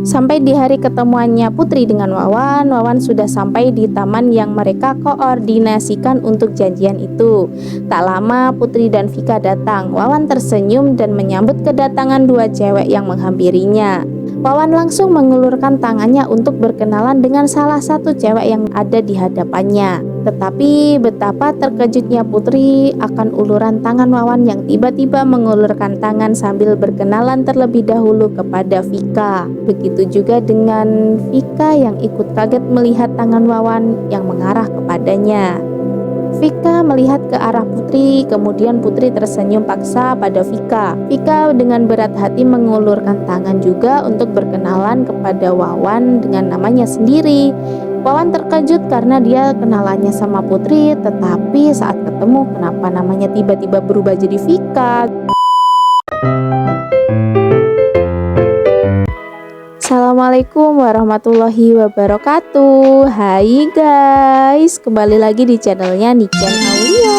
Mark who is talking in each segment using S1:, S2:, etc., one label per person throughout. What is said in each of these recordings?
S1: Sampai di hari ketemuannya Putri dengan Wawan, Wawan sudah sampai di taman yang mereka koordinasikan untuk janjian itu. Tak lama Putri dan Vika datang. Wawan tersenyum dan menyambut kedatangan dua cewek yang menghampirinya. Wawan langsung mengulurkan tangannya untuk berkenalan dengan salah satu cewek yang ada di hadapannya. Tetapi betapa terkejutnya Putri akan uluran tangan Wawan yang tiba-tiba mengulurkan tangan sambil berkenalan terlebih dahulu kepada Vika. Begitu juga dengan Vika yang ikut kaget melihat tangan Wawan yang mengarah kepadanya. Vika melihat ke arah Putri, kemudian Putri tersenyum paksa pada Vika. Vika dengan berat hati mengulurkan tangan juga untuk berkenalan kepada Wawan dengan namanya sendiri. Wawan terkejut karena dia kenalannya sama Putri, tetapi saat ketemu kenapa namanya tiba-tiba berubah jadi Vika. Assalamualaikum warahmatullahi wabarakatuh. Hai guys, kembali lagi di channelnya Niken Aulia.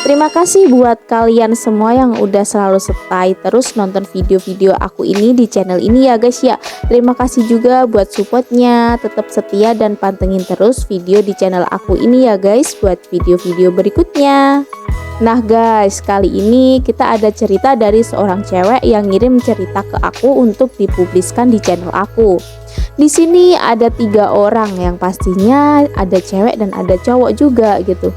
S1: Terima kasih buat kalian semua yang udah selalu stay terus nonton video-video aku ini di channel ini ya guys ya. Terima kasih juga buat supportnya, tetap setia dan pantengin terus video di channel aku ini ya guys buat video-video berikutnya. Nah guys, kali ini kita ada cerita dari seorang cewek yang ngirim cerita ke aku untuk dipubliskan di channel aku. Di sini ada 3 orang yang pastinya ada cewek dan ada cowok juga gitu.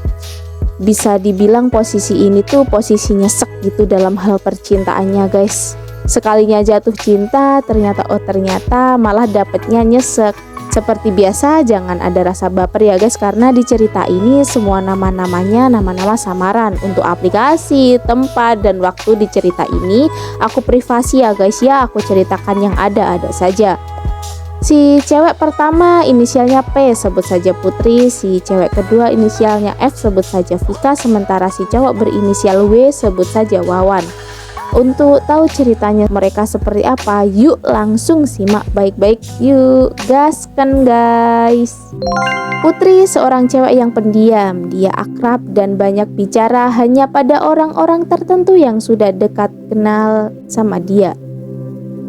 S1: Bisa dibilang posisi ini tuh posisi nyesek gitu dalam hal percintaannya guys. Sekalinya jatuh cinta ternyata malah dapetnya nyesek. Seperti biasa jangan ada rasa baper ya guys, karena di cerita ini semua nama-namanya nama-nama samaran. Untuk aplikasi, tempat, dan waktu di cerita ini aku privasi ya guys ya, aku ceritakan yang ada-ada saja. Si cewek pertama inisialnya P, sebut saja Putri. Si cewek kedua inisialnya F, sebut saja Vika. Sementara si cowok berinisial W, sebut saja Wawan. Untuk tahu ceritanya mereka seperti apa, yuk langsung simak baik-baik. Yuk gaskan guys. Putri seorang cewek yang pendiam. Dia akrab dan banyak bicara hanya pada orang-orang tertentu yang sudah dekat kenal sama dia.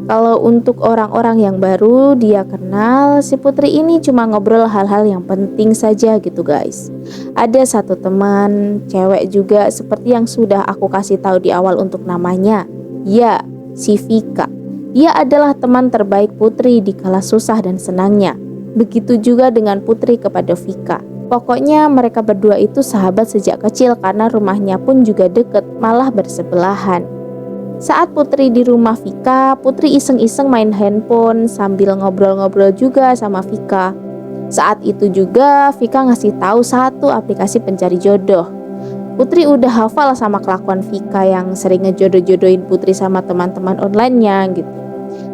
S1: Kalau untuk orang-orang yang baru dia kenal, si Putri ini cuma ngobrol hal-hal yang penting saja gitu guys. Ada satu teman cewek juga seperti yang sudah aku kasih tahu di awal untuk namanya. Ya, si Vika. Dia adalah teman terbaik Putri di kala susah dan senangnya. Begitu juga dengan Putri kepada Vika. Pokoknya mereka berdua itu sahabat sejak kecil karena rumahnya pun juga deket, malah bersebelahan. Saat Putri di rumah Vika, Putri iseng-iseng main handphone sambil ngobrol-ngobrol juga sama Vika. Saat itu juga Vika ngasih tahu satu aplikasi pencari jodoh. Putri udah hafal sama kelakuan Vika yang sering ngejodoh-jodohin Putri sama teman-teman online-nya gitu.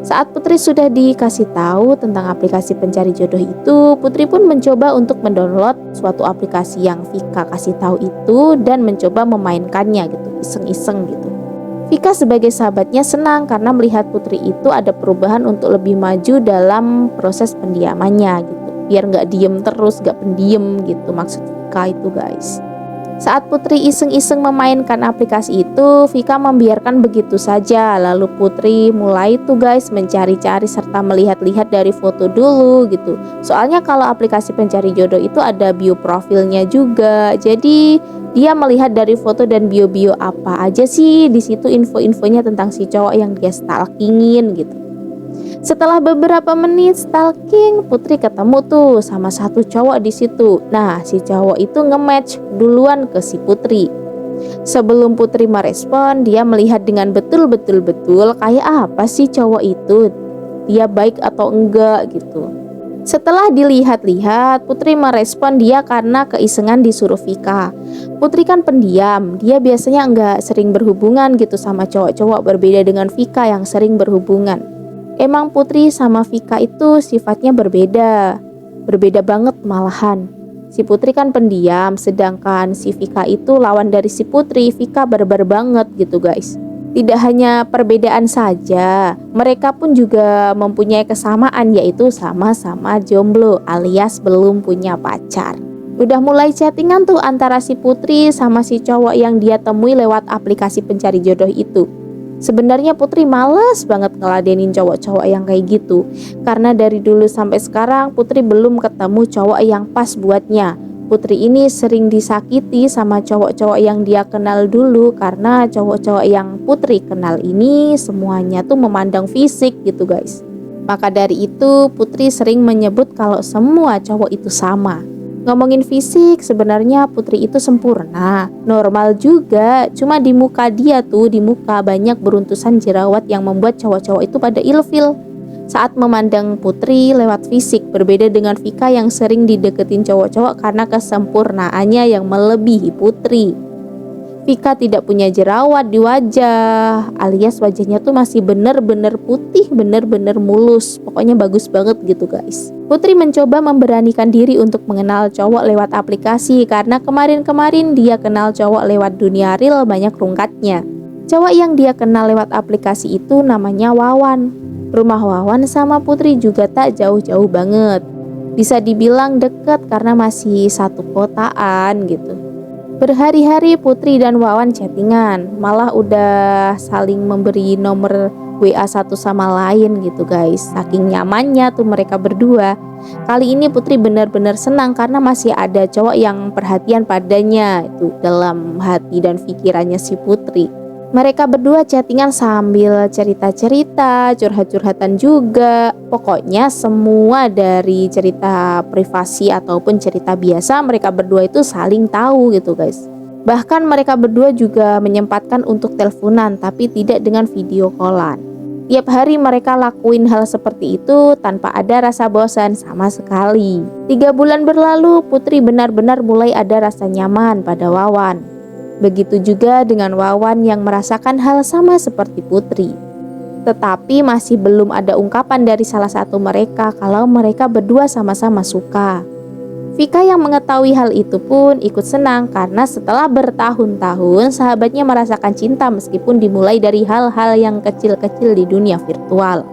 S1: Saat Putri sudah dikasih tahu tentang aplikasi pencari jodoh itu, Putri pun mencoba untuk mendownload suatu aplikasi yang Vika kasih tahu itu dan mencoba memainkannya gitu, iseng-iseng gitu. Vika sebagai sahabatnya senang karena melihat Putri itu ada perubahan untuk lebih maju dalam proses pendiamannya gitu. Biar nggak diem terus, nggak pendiam gitu maksud Vika itu guys. Saat Putri iseng-iseng memainkan aplikasi itu, Vika membiarkan begitu saja. Lalu Putri mulai tuh guys mencari-cari serta melihat-lihat dari foto dulu gitu. Soalnya kalau aplikasi pencari jodoh itu ada bio profilnya juga. Jadi dia melihat dari foto dan bio-bio apa aja sih di situ info-infonya tentang si cowok yang dia stalkingin gitu. Setelah beberapa menit stalking, Putri ketemu tuh sama satu cowok di situ. Nah, si cowok itu nge-match duluan ke si Putri. Sebelum Putri merespon, dia melihat dengan betul-betul kayak apa sih cowok itu. Dia baik atau enggak gitu. Setelah dilihat-lihat, Putri merespon dia karena keisengan disuruh Vika. Putri kan pendiam, dia biasanya enggak sering berhubungan gitu sama cowok-cowok, berbeda dengan Vika yang sering berhubungan. Emang Putri sama Vika itu sifatnya berbeda banget malahan. Si Putri kan pendiam, sedangkan si Vika itu lawan dari si Putri. Vika barbar banget gitu guys. Tidak hanya perbedaan saja, mereka pun juga mempunyai kesamaan, yaitu sama-sama jomblo alias belum punya pacar. Udah mulai chattingan tuh antara si Putri sama si cowok yang dia temui lewat aplikasi pencari jodoh itu. Sebenarnya Putri males banget ngeladenin cowok-cowok yang kayak gitu. Karena dari dulu sampai sekarang Putri belum ketemu cowok yang pas buatnya. Putri ini sering disakiti sama cowok-cowok yang dia kenal dulu, karena cowok-cowok yang Putri kenal ini semuanya tuh memandang fisik gitu guys. Maka dari itu Putri sering menyebut kalau semua cowok itu sama. Ngomongin fisik, sebenarnya Putri itu sempurna, normal juga. Cuma di muka dia tuh, di muka banyak beruntusan jerawat yang membuat cowok-cowok itu pada ilfil saat memandang Putri lewat fisik. Berbeda dengan Vika yang sering dideketin cowok-cowok karena kesempurnaannya yang melebihi Putri. Vika tidak punya jerawat di wajah, alias wajahnya tuh masih bener-bener putih, bener-bener mulus. Pokoknya bagus banget gitu guys. Putri mencoba memberanikan diri untuk mengenal cowok lewat aplikasi, karena kemarin-kemarin dia kenal cowok lewat dunia real banyak rungkatnya. Cowok yang dia kenal lewat aplikasi itu namanya Wawan. Rumah Wawan sama Putri juga tak jauh-jauh banget. Bisa dibilang deket karena masih satu kotaan gitu. Berhari-hari Putri dan Wawan chattingan, malah udah saling memberi nomor WA satu sama lain gitu guys. Saking nyamannya tuh mereka berdua. Kali ini Putri benar-benar senang karena masih ada cowok yang perhatian padanya itu dalam hati dan pikirannya si Putri. Mereka berdua chattingan sambil cerita-cerita, curhat-curhatan juga. Pokoknya semua dari cerita privasi ataupun cerita biasa mereka berdua itu saling tahu gitu guys. Bahkan mereka berdua juga menyempatkan untuk teleponan, tapi tidak dengan video callan. Tiap hari mereka lakuin hal seperti itu tanpa ada rasa bosan sama sekali. 3 bulan berlalu, Putri benar-benar mulai ada rasa nyaman pada Wawan. Begitu juga dengan Wawan yang merasakan hal sama seperti Putri. Tetapi masih belum ada ungkapan dari salah satu mereka kalau mereka berdua sama-sama suka. Vika yang mengetahui hal itu pun ikut senang karena setelah bertahun-tahun sahabatnya merasakan cinta meskipun dimulai dari hal-hal yang kecil-kecil di dunia virtual.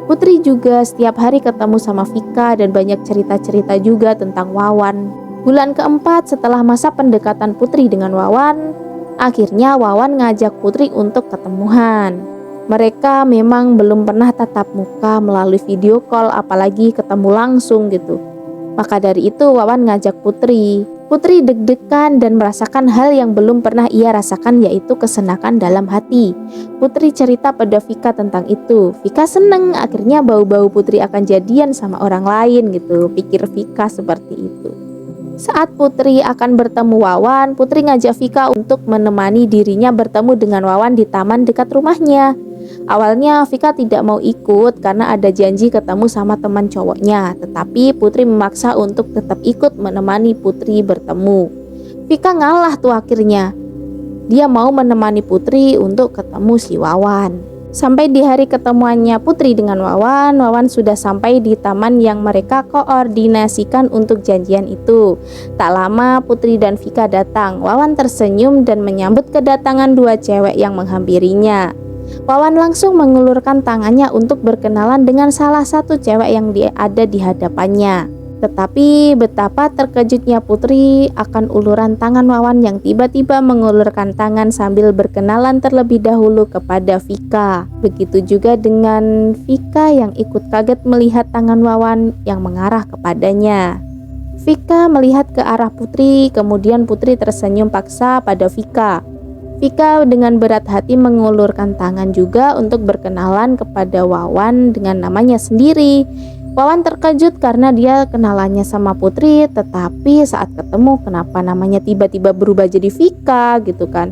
S1: Putri juga setiap hari ketemu sama Vika dan banyak cerita-cerita juga tentang Wawan. Bulan keempat setelah masa pendekatan Putri dengan Wawan, akhirnya Wawan ngajak Putri untuk ketemuan. Mereka memang belum pernah tatap muka melalui video call, apalagi ketemu langsung gitu. Maka dari itu Wawan ngajak Putri. Putri deg-degan dan merasakan hal yang belum pernah ia rasakan, yaitu kesenakan dalam hati. Putri cerita pada Vika tentang itu. Vika seneng, akhirnya bau-bau Putri akan jadian sama orang lain gitu, pikir Vika seperti itu. Saat Putri akan bertemu Wawan, Putri ngajak Vika untuk menemani dirinya bertemu dengan Wawan di taman dekat rumahnya. Awalnya Vika tidak mau ikut karena ada janji ketemu sama teman cowoknya, tetapi Putri memaksa untuk tetap ikut menemani Putri bertemu. Vika ngalah tuh akhirnya. Dia mau menemani Putri untuk ketemu si Wawan. Sampai di hari ketemuannya Putri dengan Wawan, Wawan sudah sampai di taman yang mereka koordinasikan untuk janjian itu. Tak lama Putri dan Vika datang. Wawan tersenyum dan menyambut kedatangan 2 cewek yang menghampirinya. Wawan langsung mengulurkan tangannya untuk berkenalan dengan salah satu cewek yang ada di hadapannya. Tetapi betapa terkejutnya Putri akan uluran tangan Wawan yang tiba-tiba mengulurkan tangan sambil berkenalan terlebih dahulu kepada Vika. Begitu juga dengan Vika yang ikut kaget melihat tangan Wawan yang mengarah kepadanya. Vika melihat ke arah Putri, kemudian Putri tersenyum paksa pada Vika. Vika dengan berat hati mengulurkan tangan juga untuk berkenalan kepada Wawan dengan namanya sendiri. Wawan terkejut karena dia kenalannya sama Putri, tetapi saat ketemu kenapa namanya tiba-tiba berubah jadi Vika gitu kan.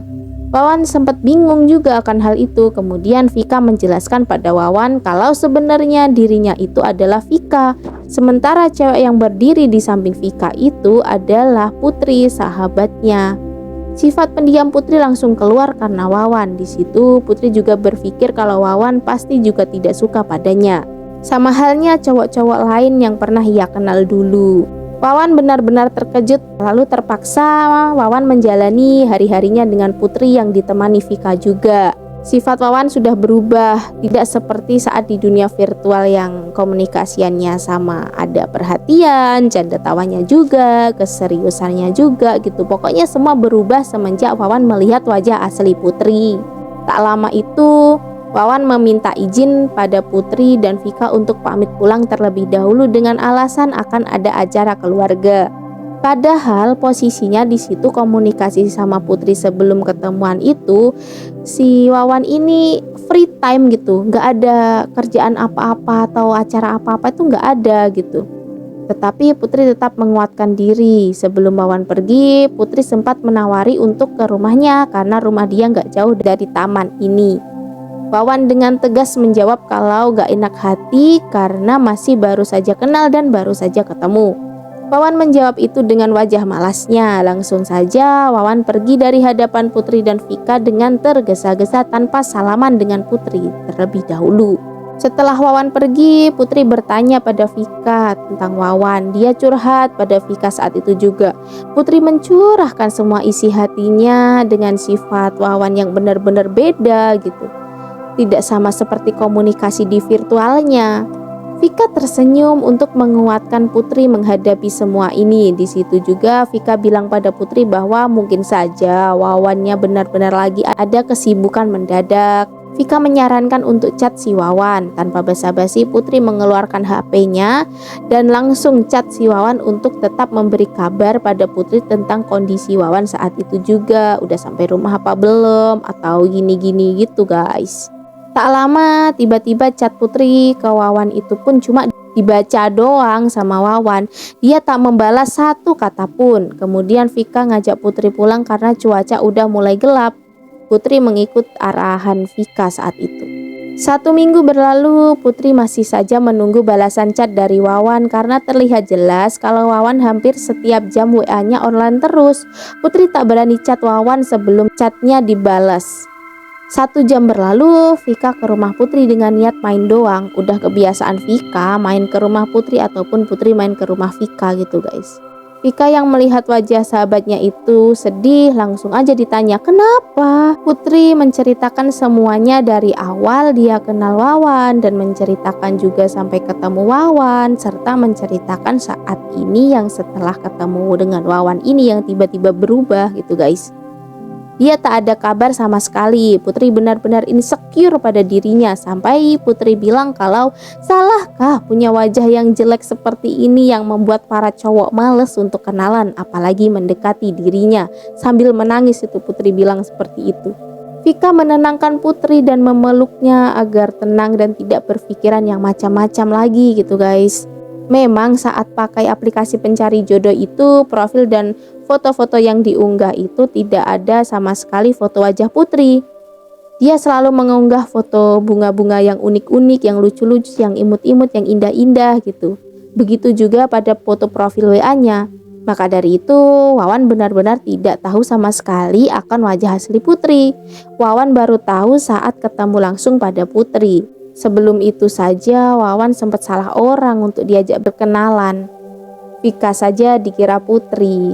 S1: Wawan sempat bingung juga akan hal itu. Kemudian Vika menjelaskan pada Wawan kalau sebenarnya dirinya itu adalah Vika, sementara cewek yang berdiri di samping Vika itu adalah Putri, sahabatnya. Sifat pendiam Putri langsung keluar karena Wawan. Di situ Putri juga berpikir kalau Wawan pasti juga tidak suka padanya. Sama halnya cowok-cowok lain yang pernah ia kenal dulu. Wawan benar-benar terkejut, lalu terpaksa Wawan menjalani hari-harinya dengan Putri yang ditemani Vika juga. Sifat Wawan sudah berubah, tidak seperti saat di dunia virtual yang komunikasiannya sama, ada perhatian, canda tawanya juga, keseriusannya juga gitu. Pokoknya semua berubah semenjak Wawan melihat wajah asli Putri. Tak lama itu Wawan meminta izin pada Putri dan Vika untuk pamit pulang terlebih dahulu dengan alasan akan ada acara keluarga. Padahal posisinya di situ komunikasi sama Putri sebelum ketemuan itu, si Wawan ini free time gitu, nggak ada kerjaan apa-apa atau acara apa-apa itu nggak ada gitu. Tetapi Putri tetap menguatkan diri. Sebelum Wawan pergi, Putri sempat menawari untuk ke rumahnya karena rumah dia nggak jauh dari taman ini. Wawan dengan tegas menjawab kalau gak enak hati karena masih baru saja kenal dan baru saja ketemu. Wawan menjawab itu dengan wajah malasnya. Langsung saja Wawan pergi dari hadapan Putri dan Vika dengan tergesa-gesa tanpa salaman dengan Putri terlebih dahulu. Setelah Wawan pergi, Putri bertanya pada Vika tentang Wawan. Dia curhat pada Vika saat itu juga. Putri mencurahkan semua isi hatinya dengan sifat Wawan yang benar-benar beda gitu. Tidak sama seperti komunikasi di virtualnya. Vika tersenyum untuk menguatkan Putri menghadapi semua ini. Di situ juga Vika bilang pada Putri bahwa mungkin saja Wawannya benar-benar lagi ada kesibukan mendadak. Vika menyarankan untuk chat si Wawan. Tanpa basa-basi Putri mengeluarkan HP-nya dan langsung chat si Wawan untuk tetap memberi kabar pada Putri tentang kondisi Wawan saat itu juga. Udah sampai rumah apa belum atau gini-gini gitu guys. Tak lama tiba-tiba chat Putri ke Wawan itu pun cuma dibaca doang sama Wawan. Dia tak membalas satu kata pun. Kemudian Vika ngajak Putri pulang karena cuaca udah mulai gelap. Putri mengikut arahan Vika saat itu. 1 minggu berlalu, Putri masih saja menunggu balasan chat dari Wawan karena terlihat jelas kalau Wawan hampir setiap jam WA-nya online terus. Putri tak berani chat Wawan sebelum chatnya dibalas. 1 jam berlalu, Vika ke rumah Putri dengan niat main doang. Udah kebiasaan Vika main ke rumah Putri ataupun Putri main ke rumah Vika gitu guys. Vika yang melihat wajah sahabatnya itu sedih langsung aja ditanya kenapa. Putri menceritakan semuanya dari awal dia kenal Wawan dan menceritakan juga sampai ketemu Wawan, serta menceritakan saat ini yang setelah ketemu dengan Wawan ini yang tiba-tiba berubah gitu guys. Dia tak ada kabar sama sekali. Putri benar-benar insecure pada dirinya sampai Putri bilang kalau salahkah punya wajah yang jelek seperti ini yang membuat para cowok males untuk kenalan apalagi mendekati dirinya. Sambil menangis itu Putri bilang seperti itu. Vika menenangkan Putri dan memeluknya agar tenang dan tidak berpikiran yang macam-macam lagi gitu guys. Memang saat pakai aplikasi pencari jodoh itu profil dan foto-foto yang diunggah itu tidak ada sama sekali foto wajah Putri. Dia selalu mengunggah foto bunga-bunga yang unik-unik, yang lucu-lucu, yang imut-imut, yang indah-indah gitu. Begitu juga pada foto profil WA-nya. Maka dari itu Wawan benar-benar tidak tahu sama sekali akan wajah asli Putri. Wawan baru tahu saat ketemu langsung pada Putri. Sebelum itu saja Wawan sempat salah orang untuk diajak berkenalan. Vika saja dikira Putri.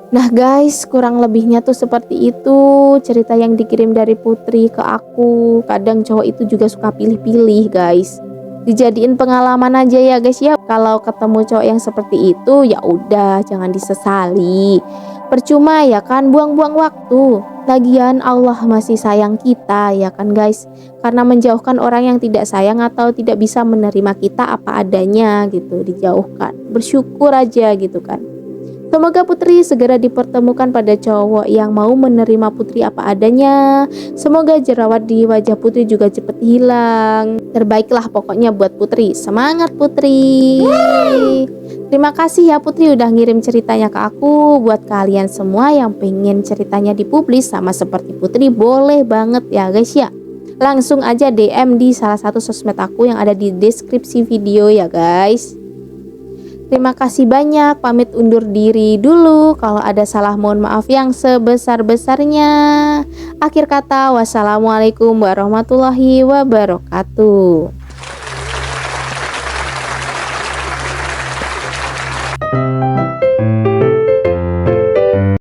S1: Nah guys, kurang lebihnya tuh seperti itu cerita yang dikirim dari Putri ke aku. Kadang cowok itu juga suka pilih-pilih guys. Dijadiin pengalaman aja ya guys ya. Kalau ketemu cowok yang seperti itu ya udah jangan disesali. Percuma ya kan, buang-buang waktu. Lagian Allah masih sayang kita ya kan guys. Karena menjauhkan orang yang tidak sayang atau tidak bisa menerima kita apa adanya gitu, dijauhkan. Bersyukur aja gitu kan. Semoga Putri segera dipertemukan pada cowok yang mau menerima Putri apa adanya. Semoga jerawat di wajah Putri juga cepat hilang. Terbaiklah pokoknya buat Putri. Semangat Putri. Terima kasih ya Putri udah ngirim ceritanya ke aku. Buat kalian semua yang pengen ceritanya dipublis sama seperti Putri, boleh banget ya guys ya. Langsung aja DM di salah satu sosmed aku yang ada di deskripsi video ya guys. Terima kasih banyak, pamit undur diri dulu. Kalau ada salah mohon maaf yang sebesar-besarnya. Akhir kata, wassalamualaikum warahmatullahi wabarakatuh.